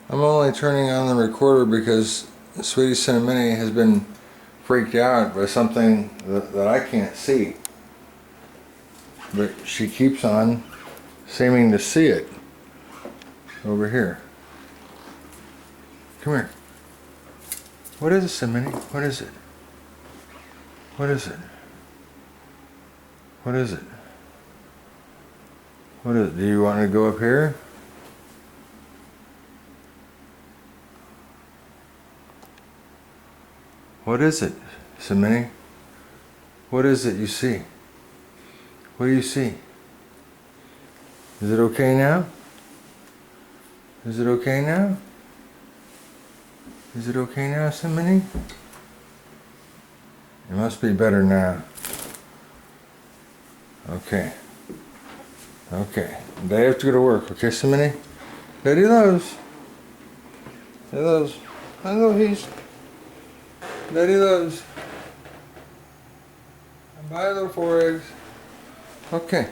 I'm only turning on the recorder because Sweetie Cinnamini has been freaked out by something that I can't see. But she keeps on seeming to see it. Over here. Come here. What is it, Cinnamini? What is it? What is it? What is it? What is it? Do you want to go up here? What is it, Cinnamini? What is it you see? What do you see? Is it okay now? Is it okay now? Is it okay now, Cinnamini? It must be better now. Okay. Okay. They have to go to work, okay, Cinnamini? Daddy loves. Daddy loves. Hello, he's. Daddy loves. Bye, little 4 eggs. Okay.